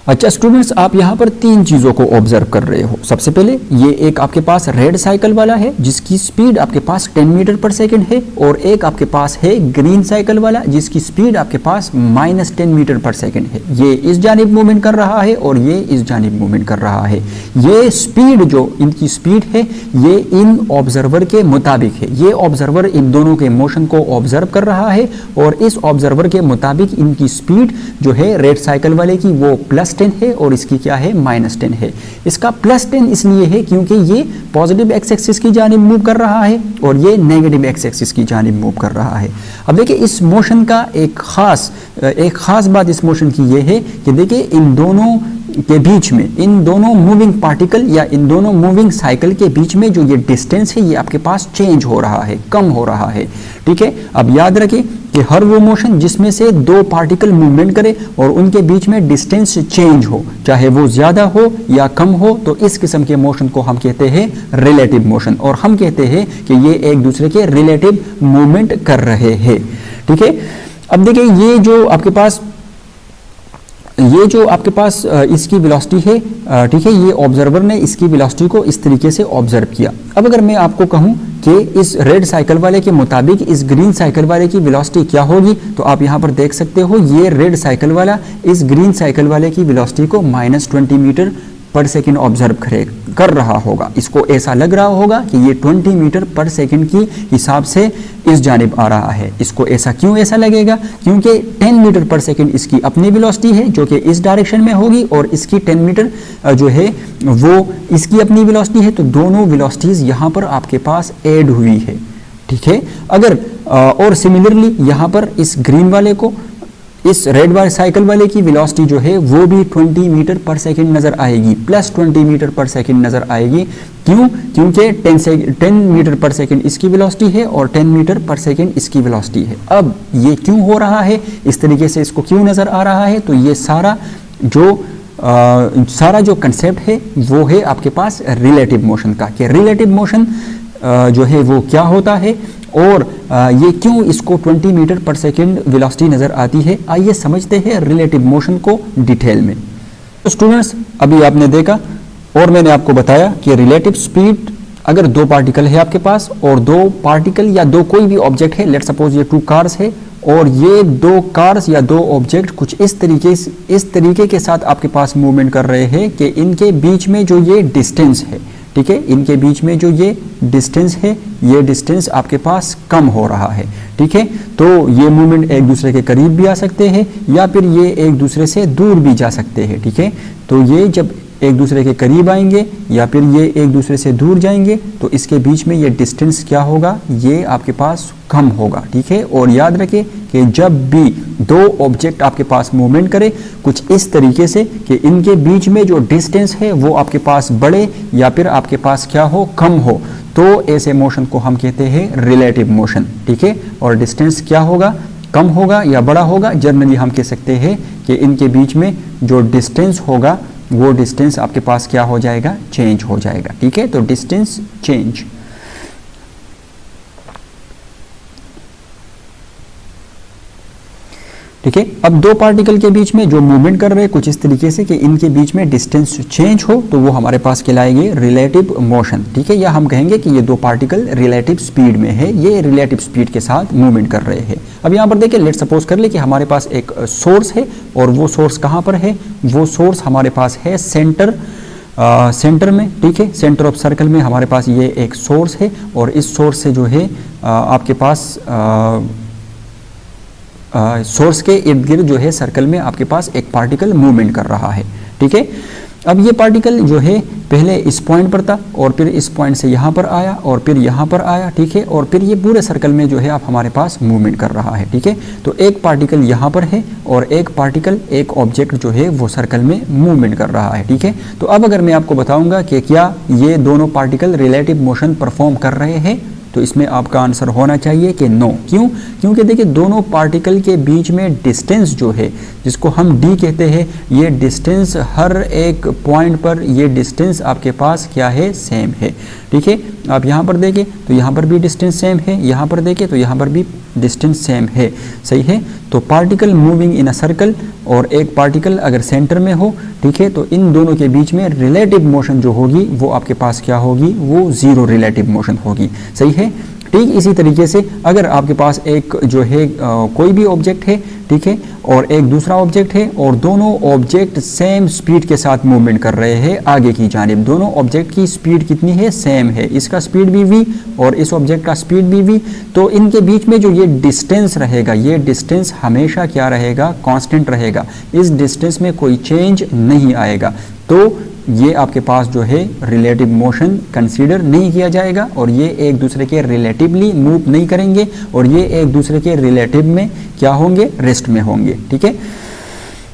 अच्छा स्टूडेंट्स, आप यहाँ पर तीन चीज़ों को ऑब्जर्व कर रहे हो। सबसे पहले ये एक आपके पास रेड साइकिल वाला है जिसकी स्पीड आपके पास 10 मीटर पर सेकंड है, और एक आपके पास है ग्रीन साइकिल वाला जिसकी स्पीड आपके पास -10 मीटर पर सेकंड है। ये इस जानिब मूवमेंट कर रहा है और ये इस जानिब मूवमेंट कर रहा है। ये स्पीड जो इनकी स्पीड है ये इन ऑब्जर्वर के मुताबिक है। ये ऑब्जर्वर इन दोनों के मोशन को ऑब्जर्व कर रहा है और इस ऑब्जर्वर के मुताबिक इनकी स्पीड जो है रेड साइकिल वाले की वो +10 है और इसकी क्या है -10 है। इसका +10 इसलिए है क्योंकि ये पॉजिटिव एक्स एक्सिस की जानिब मूव कर रहा है और ये नेगेटिव एक्स एक्सिस की जानिब मूव कर रहा है। अब देखिए इस मोशन का एक खास बात इस मोशन की ये है कि देखिए इन दोनों के बीच में, इन दोनों मूविंग पार्टिकल या इन दोनों मूविंग साइकिल के बीच में जो ये डिस्टेंस है ये आपके पास चेंज हो रहा है, कम हो रहा है। ठीक है, अब याद रखिए कि हर वो मोशन जिसमें से दो पार्टिकल मूवमेंट करे और उनके बीच में डिस्टेंस चेंज हो, चाहे वो ज्यादा हो या कम हो, तो इस किस्म के मोशन को हम कहते हैं रिलेटिव मोशन, और हम कहते हैं कि ये एक दूसरे के रिलेटिव मूवमेंट कर रहे हैं। ठीक है, अब देखिए ये जो आपके पास इसकी वेलोसिटी है, ठीक है, ये ऑब्जर्वर ने इसकी वेलोसिटी को इस तरीके से ऑब्जर्व किया। अब अगर मैं आपको कहूं कि इस रेड साइकिल वाले के मुताबिक इस ग्रीन साइकिल वाले की वेलोसिटी क्या होगी, तो आप यहां पर देख सकते हो ये रेड साइकिल वाला इस ग्रीन साइकिल वाले की वेलोसिटी को -20 मीटर पर सेकंड ऑब्जर्व कर रहा होगा। इसको ऐसा लग रहा होगा कि ये 20 मीटर पर सेकंड की हिसाब से इस जानिब आ रहा है। इसको क्यों ऐसा लगेगा? क्योंकि 10 मीटर पर सेकंड इसकी अपनी वेलोसिटी है जो कि इस डायरेक्शन में होगी और इसकी 10 मीटर जो है वो इसकी अपनी वेलोसिटी है, तो दोनों वेलोसिटीज यहाँ पर आपके पास ऐड हुई है। ठीक है, अगर और सिमिलरली यहाँ पर इस ग्रीन वाले को इस रेड वाले साइकिल वाले की वेलोसिटी जो है वो भी 20 मीटर पर सेकंड नजर आएगी, +20 मीटर पर सेकंड नजर आएगी। क्यों? क्योंकि 10 मीटर पर सेकंड इसकी वेलोसिटी है और 10 मीटर पर सेकंड इसकी वेलोसिटी है। अब ये क्यों हो रहा है, इस तरीके से इसको क्यों नजर आ रहा है? तो ये सारा जो कंसेप्ट है वो है आपके पास रिलेटिव मोशन का, कि रिलेटिव मोशन जो है वो क्या होता है और ये क्यों इसको 20 मीटर पर सेकंड वेलोसिटी नजर आती है। आइए समझते हैं रिलेटिव मोशन को डिटेल में। तो स्टूडेंट्स, अभी आपने देखा और मैंने आपको बताया कि रिलेटिव स्पीड, अगर दो पार्टिकल है आपके पास और दो पार्टिकल या दो कोई भी ऑब्जेक्ट है, लेट सपोज ये 2 कार्स है और ये 2 कार्स या 2 ऑब्जेक्ट कुछ इस तरीके के साथ आपके पास मूवमेंट कर रहे हैं कि इनके बीच में जो ये डिस्टेंस है, ठीक है, इनके बीच में जो ये डिस्टेंस है, ये डिस्टेंस आपके पास कम हो रहा है। ठीक है, तो ये मूवमेंट एक दूसरे के करीब भी आ सकते हैं या फिर ये एक दूसरे से दूर भी जा सकते हैं। ठीक है, तो ये जब एक दूसरे के करीब आएंगे या फिर ये एक दूसरे से दूर जाएंगे तो इसके बीच में ये डिस्टेंस क्या होगा, ये आपके पास कम होगा। ठीक है, और याद रखें कि जब भी दो ऑब्जेक्ट आपके पास मूवमेंट करे कुछ इस तरीके से कि इनके बीच में जो डिस्टेंस है वो आपके पास बढ़े या फिर आपके पास क्या हो, कम हो, तो ऐसे मोशन को हम कहते हैं रिलेटिव मोशन। ठीक है, और डिस्टेंस क्या होगा, कम होगा या बड़ा होगा, जनरली हम कह सकते हैं कि इनके बीच में जो डिस्टेंस होगा वो डिस्टेंस आपके पास क्या हो जाएगा, चेंज हो जाएगा। ठीक है, तो डिस्टेंस चेंज। ठीक है, अब दो पार्टिकल के बीच में जो मूवमेंट कर रहे हैं कुछ इस तरीके से कि इनके बीच में डिस्टेंस चेंज हो, तो वो हमारे पास कहलाएंगे रिलेटिव मोशन। ठीक है, या हम कहेंगे कि ये दो पार्टिकल रिलेटिव स्पीड में है, ये रिलेटिव स्पीड के साथ मूवमेंट कर रहे हैं। अब यहाँ पर देखिए, लेट सपोज कर ले कि हमारे पास एक सोर्स है और वो सोर्स कहाँ पर है, वो सोर्स हमारे पास है सेंटर में। ठीक है, सेंटर ऑफ सर्कल में हमारे पास ये एक सोर्स है और इस सोर्स से जो है आपके पास सोर्स के इर्द गिर्द जो है सर्कल में आपके पास एक पार्टिकल मूवमेंट कर रहा है। ठीक है, अब ये पार्टिकल जो है पहले इस पॉइंट पर था और फिर इस पॉइंट से यहाँ पर आया और फिर यहाँ पर आया। ठीक है, और फिर ये पूरे सर्कल में जो है आप हमारे पास मूवमेंट कर रहा है। ठीक है, तो एक पार्टिकल यहाँ पर है और एक पार्टिकल, एक ऑब्जेक्ट जो है वो सर्कल में मूवमेंट कर रहा है। ठीक है, तो अब अगर मैं आपको बताऊंगा कि क्या ये दोनों पार्टिकल रिलेटिव मोशन परफॉर्म कर रहे हैं, तो इसमें आपका आंसर होना चाहिए कि नो। क्यों? क्योंकि देखिए दोनों पार्टिकल के बीच में डिस्टेंस जो है, जिसको हम d कहते हैं, ये डिस्टेंस हर एक पॉइंट पर ये डिस्टेंस आपके पास क्या है, सेम है। ठीक है, आप यहाँ पर देखें तो यहाँ पर भी डिस्टेंस सेम है, यहाँ पर देखें तो यहाँ पर भी डिस्टेंस सेम है, सही है। तो particle moving in a circle और एक पार्टिकल अगर सेंटर में हो, ठीक है, तो इन दोनों के बीच में रिलेटिव मोशन जो होगी वो आपके पास क्या होगी, वो जीरो रिलेटिव मोशन होगी, सही है। ठीक इसी तरीके से अगर आपके पास एक जो है कोई भी ऑब्जेक्ट है, ठीक है, और एक दूसरा ऑब्जेक्ट है और दोनों ऑब्जेक्ट सेम स्पीड के साथ मूवमेंट कर रहे हैं आगे की जानिब, दोनों ऑब्जेक्ट की स्पीड कितनी है, सेम है, इसका स्पीड भी v और इस ऑब्जेक्ट का स्पीड भी v, तो इनके बीच में जो ये डिस्टेंस रहेगा, ये डिस्टेंस हमेशा क्या रहेगा, कांस्टेंट रहेगा, इस डिस्टेंस में कोई चेंज नहीं आएगा। तो ये आपके पास जो है रिलेटिव मोशन कंसीडर नहीं किया जाएगा और ये एक दूसरे के रिलेटिवली मूव नहीं करेंगे और ये एक दूसरे के रिलेटिव में क्या होंगे, रेस्ट में होंगे, ठीक है।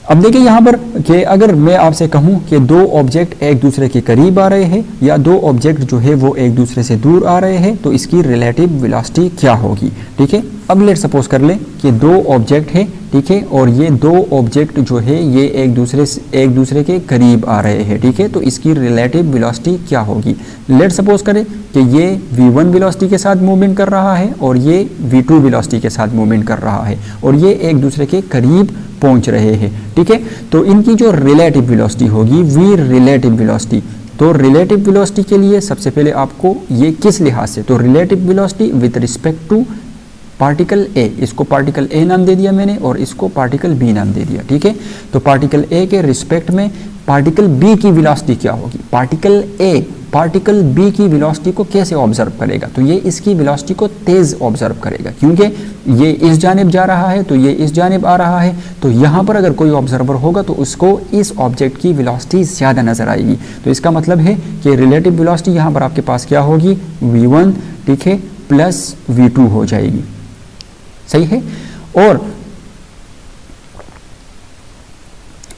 अब देखिए यहाँ पर कि अगर मैं आपसे कहूँ कि दो ऑब्जेक्ट एक दूसरे के करीब आ रहे हैं या दो ऑब्जेक्ट जो है वो एक दूसरे से दूर आ रहे हैं तो इसकी रिलेटिव वेलोसिटी क्या होगी, ठीक है। अब लेट सपोज कर लें कि दो ऑब्जेक्ट है, ठीक है, और ये दो ऑब्जेक्ट जो है ये एक दूसरे के करीब आ रहे हैं, ठीक है, तो इसकी रिलेटिव वेलोसिटी क्या होगी। लेट सपोज करें कि ये v1 वेलोसिटी के साथ मूवमेंट कर रहा है और ये v2 वेलोसिटी के साथ मूवमेंट कर रहा है और ये एक दूसरे के करीब पहुंच रहे हैं, ठीक है। तो इनकी जो रिलेटिव वेलोसिटी होगी v रिलेटिव वेलोसिटी, तो रिलेटिव वेलोसिटी के लिए सबसे पहले आपको ये किस लिहाज से, तो relative velocity with respect to particle A, इसको पार्टिकल ए नाम दे दिया मैंने और इसको पार्टिकल बी नाम दे दिया, ठीक है। तो पार्टिकल ए के रिस्पेक्ट में पार्टिकल बी की वेलोसिटी क्या होगी, पार्टिकल ए पार्टिकल बी की वेलोसिटी को कैसे ऑब्जर्व करेगा, तो ये इसकी वेलोसिटी को तेज ऑब्जर्व करेगा क्योंकि ये इस जानिब जा रहा है तो ये इस जानिब आ रहा है, तो यहाँ पर अगर कोई ऑब्जर्वर होगा तो उसको इस ऑब्जेक्ट की वेलोसिटी ज़्यादा नजर आएगी। तो इसका मतलब है कि रिलेटिव वेलोसिटी यहाँ पर आपके पास क्या होगी, v1, ठीक है, प्लस v2 हो जाएगी, सही है।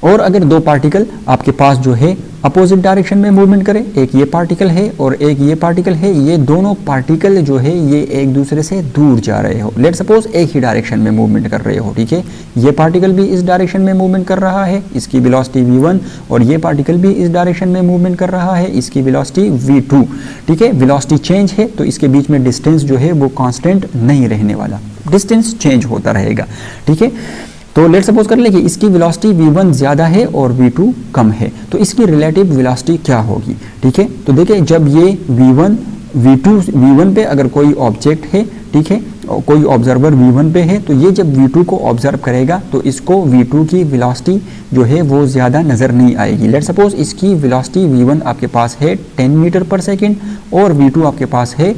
और अगर दो पार्टिकल आपके पास जो है अपोजिट डायरेक्शन में मूवमेंट करें, एक ये पार्टिकल है और एक ये पार्टिकल है, ये दोनों पार्टिकल जो है ये एक दूसरे से दूर जा रहे हो, लेट सपोज एक ही डायरेक्शन में मूवमेंट कर रहे हो, ठीक है, ये पार्टिकल भी इस डायरेक्शन में मूवमेंट कर रहा है, इसकी वेलोसिटी v1 और ये पार्टिकल भी इस डायरेक्शन में मूवमेंट कर रहा है, इसकी वेलोसिटी v2, ठीक है। वेलोसिटी चेंज है तो इसके बीच में डिस्टेंस जो है वो कांस्टेंट नहीं रहने वाला, डिस्टेंस चेंज होता रहेगा, ठीक है। तो लेट सपोज कर ले कि इसकी वेलोसिटी v1 ज़्यादा है और v2 कम है, तो इसकी रिलेटिव वेलोसिटी क्या होगी, ठीक है। तो देखिए जब ये v1 पे अगर कोई ऑब्जेक्ट है, ठीक है, कोई ऑब्जर्वर v1 पे है तो ये जब v2 को ऑब्जर्व करेगा तो इसको v2 की वेलोसिटी जो है वो ज़्यादा नज़र नहीं आएगी। लेट सपोज इसकी वेलोसिटी v1 आपके पास है 10 मीटर पर सेकेंड और v2 आपके पास है,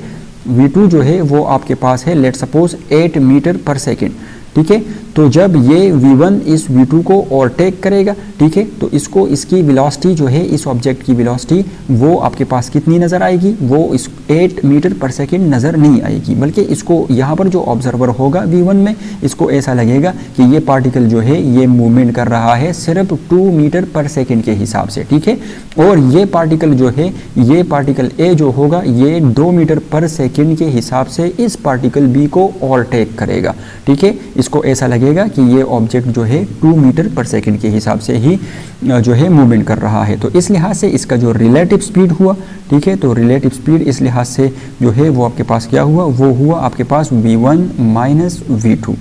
v2 जो है वो आपके पास है लेट सपोज 8 मीटर पर सेकेंड, ठीक है। तो जब ये v1 इस v2 को ओवरटेक करेगा, ठीक है, तो इसको इसकी वेलोसिटी जो है इस ऑब्जेक्ट की वेलोसिटी वो आपके पास कितनी नज़र आएगी, वो इस 8 मीटर पर सेकेंड नज़र नहीं आएगी, बल्कि इसको यहाँ पर जो ऑब्जर्वर होगा v1 में इसको ऐसा लगेगा कि ये पार्टिकल जो है ये मूवमेंट कर रहा है सिर्फ 2 मीटर पर सेकेंड के हिसाब से, ठीक है, और ये पार्टिकल जो है ये पार्टिकल ए जो होगा ये 2 मीटर पर सेकेंड के हिसाब से इस पार्टिकल बी को ओवरटेक करेगा, ठीक है। इसको ऐसा लगेगा कि ये ऑब्जेक्ट जो है 2 मीटर पर सेकेंड के हिसाब से ही जो है मूवमेंट कर रहा है, तो इस लिहाज से इसका जो रिलेटिव स्पीड हुआ, ठीक है, तो रिलेटिव स्पीड इस लिहाज से जो है वो आपके पास क्या हुआ, वो हुआ आपके पास v1 माइनस v2,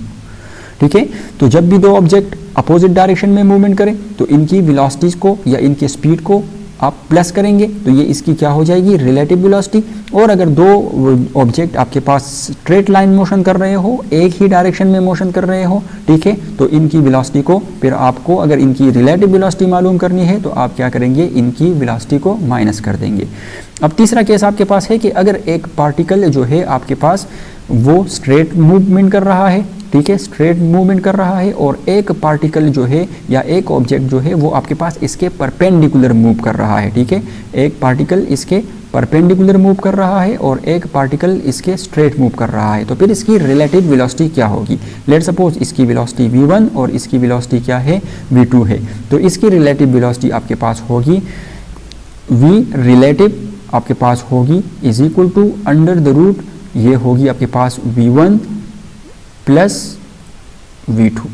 ठीक है। तो जब भी दो ऑब्जेक्ट अपोजिट डायरेक्शन में मूवमेंट करें तो इनकी वेलोसिटीज को या इनके स्पीड को आप प्लस करेंगे तो ये इसकी क्या हो जाएगी, रिलेटिव वेलोसिटी। और अगर दो ऑब्जेक्ट आपके पास स्ट्रेट लाइन मोशन कर रहे हो, एक ही डायरेक्शन में मोशन कर रहे हो, ठीक है, तो इनकी वेलोसिटी को फिर आपको अगर इनकी रिलेटिव वेलोसिटी मालूम करनी है तो आप क्या करेंगे, इनकी वेलोसिटी को माइनस कर देंगे। अब तीसरा केस आपके पास है कि अगर एक पार्टिकल जो है आपके पास वो स्ट्रेट मूवमेंट कर रहा है, ठीक है, स्ट्रेट मूवमेंट कर रहा है और एक पार्टिकल जो है या एक ऑब्जेक्ट जो है वो आपके पास इसके परपेंडिकुलर मूव कर रहा है, ठीक है, एक पार्टिकल इसके परपेंडिकुलर मूव कर रहा है और एक पार्टिकल इसके स्ट्रेट मूव कर रहा है, तो फिर इसकी रिलेटिव वेलोसिटी क्या होगी। लेट सपोज इसकी वेलोसिटी v1 और इसकी वेलोसिटी क्या है, v2 है, तो इसकी रिलेटिव वेलोसिटी आपके पास होगी v रिलेटिव आपके पास होगी is equal to under the root, ये होगी आपके पास v1 प्लस v2,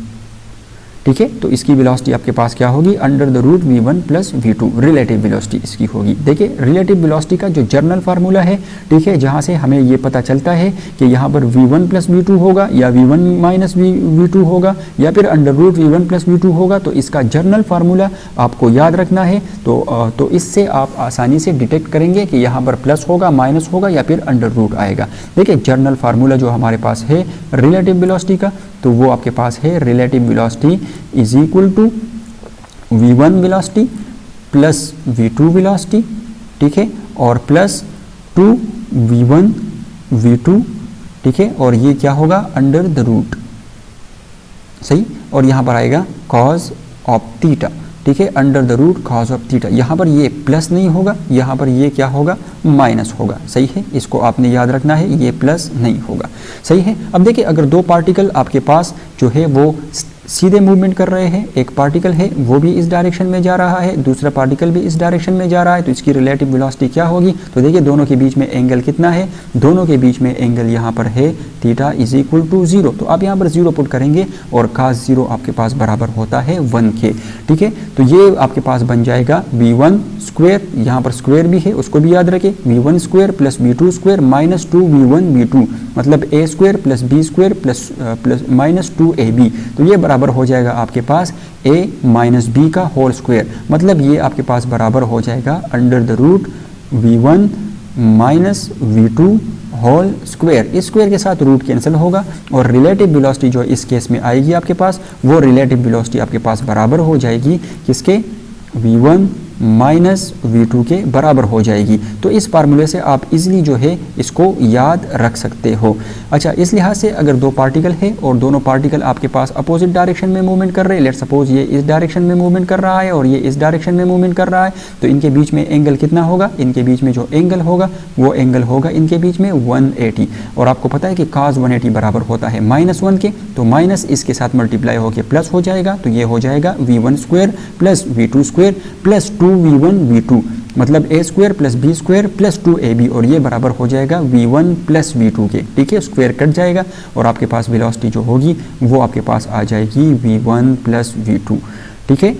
ठीक है। तो इसकी वेलोसिटी आपके पास क्या होगी, under the root v1 plus v2, relative velocity इसकी होगी। देखिए रिलेटिव वेलोसिटी का जो जर्नल फार्मूला है, ठीक है, जहाँ से हमें ये पता चलता है कि यहाँ पर v1 प्लस v2 होगा या v1 माइनस v2 होगा या फिर under root v1 plus v2 होगा, तो इसका जर्नल फार्मूला आपको याद रखना है। तो इससे आप आसानी से डिटेक्ट करेंगे कि यहाँ पर प्लस होगा, माइनस होगा या फिर अंडर रूट आएगा। देखिए जर्नल फार्मूला जो हमारे पास है रिलेटिव वेलोसिटी का, तो वो आपके पास है relative velocity is equal to v1 velocity plus v2 velocity, ठीक है, और प्लस 2v1 v2, ठीक है, और ये क्या होगा अंडर द रूट, सही, और यहाँ पर आएगा कॉज ऑफ थीटा, ठीक है, under the root cos of theta. यहाँ पर ये प्लस नहीं होगा, यहाँ पर ये क्या होगा माइनस होगा, सही है, इसको आपने याद रखना है, ये प्लस नहीं होगा, सही है। अब देखिए अगर दो पार्टिकल आपके पास जो है वो सीधे मूवमेंट कर रहे हैं, एक पार्टिकल है वो भी इस डायरेक्शन में जा रहा है, दूसरा पार्टिकल भी इस डायरेक्शन में जा रहा है, तो इसकी रिलेटिव वेलोसिटी क्या होगी, तो देखिए दोनों के बीच में एंगल कितना है, दोनों के बीच में एंगल यहाँ पर है थीटा इज इक्वल टू 0। तो आप यहाँ पर 0 पुट करेंगे और cos 0 आपके पास बराबर होता है 1 के, ठीक है। तो ये आपके पास बन जाएगा v1 स्क्वायर, यहाँ पर स्क्वायर भी है उसको भी याद रखें, v1 square plus v2 square minus 2v1 v2, मतलब a square plus b square plus minus 2ab, तो ये बराबर हो जाएगा आपके पास a माइनस b का होल स्क्वायर, मतलब ये आपके पास बराबर हो जाएगा under the root v1 minus v2 whole square. इस स्क्वायर के साथ रूट कैंसिल होगा और रिलेटिव वेलोसिटी जो इस केस में आएगी आपके पास, वो रिलेटिव वेलोसिटी आपके पास बराबर हो जाएगी किसके, v1 माइनस v2 के बराबर हो जाएगी। तो इस फार्मूले से आप इजीली जो है इसको याद रख सकते हो। अच्छा, इस लिहाज से अगर दो पार्टिकल है और दोनों पार्टिकल आपके पास अपोजिट डायरेक्शन में मूवमेंट कर रहे हैं, लेट सपोज ये इस डायरेक्शन में मूवमेंट कर रहा है और ये इस डायरेक्शन में मूवमेंट कर रहा है, तो इनके बीच में एंगल कितना होगा, इनके बीच में जो एंगल होगा वो एंगल होगा इनके बीच में 180, और आपको पता है कि cos 180 बराबर होता है -1 के, तो माइनस इसके साथ मल्टीप्लाई होकर प्लस हो जाएगा, तो ये हो जाएगा v1 square plus v2 square plus 2v1 v2, मतलब a square plus b square plus 2ab, और ये बराबर हो जाएगा v1 प्लस v2 के, ठीक है, स्क्वायर कट जाएगा और आपके पास वेलोसिटी जो होगी वो आपके पास आ जाएगी v1 प्लस v2, ठीक है।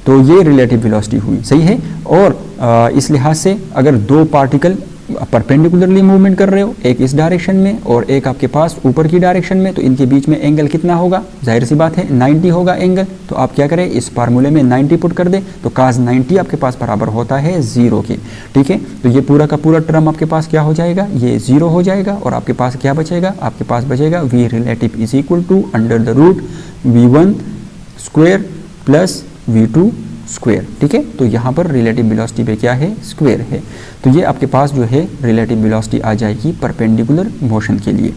तो ये रिलेटिव वेलोसिटी हुई, सही है। और इस लिहाज से अगर दो पार्टिकल परपेंडिकुलरली मूवमेंट कर रहे हो, एक इस डायरेक्शन में और एक आपके पास ऊपर की डायरेक्शन में, तो इनके बीच में एंगल कितना होगा, जाहिर सी बात है 90 होगा एंगल। तो आप क्या करें, इस फार्मूले में 90 पुट कर दे, तो cos 90 आपके पास बराबर होता है 0 के, ठीक है। तो ये पूरा का पूरा टर्म आपके पास क्या हो जाएगा, ये 0 हो जाएगा और आपके पास क्या बचेगा, आपके पास बचेगा v relative is equal to under the root v1 square plus v2 square, ठीक है। तो यहाँ पर रिलेटिव वेलोसिटी पे क्या है, स्क्वायर है। तो ये आपके पास जो है रिलेटिव वेलोसिटी आ जाएगी परपेंडिकुलर मोशन के लिए।